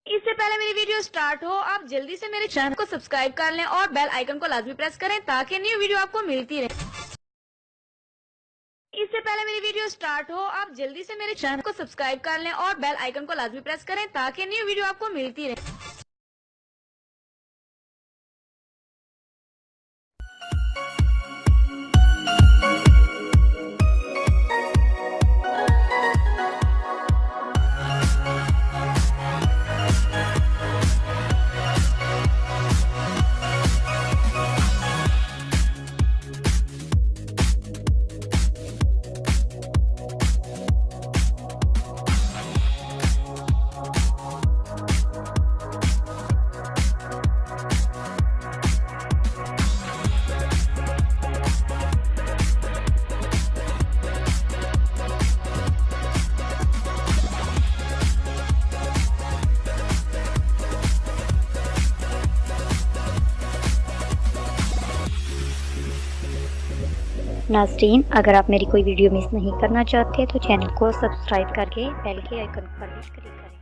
इससे पहले मेरी वीडियो स्टार्ट हो आप जल्दी से मेरे चैनल को सब्सक्राइब कर लें और बेल आइकन को लाजमी प्रेस करें ताकि न्यू वीडियो आपको मिलती रहे। इससे पहले मेरी वीडियो स्टार्ट हो आप जल्दी से मेरे चैनल को सब्सक्राइब कर लें और बेल आइकन को लाजमी प्रेस करें ताकि न्यू वीडियो आपको मिलती रहे। नाज़रीन, अगर आप मेरी कोई वीडियो मिस नहीं करना चाहते तो चैनल को सब्सक्राइब करके बेल के आइकन पर क्लिक करें।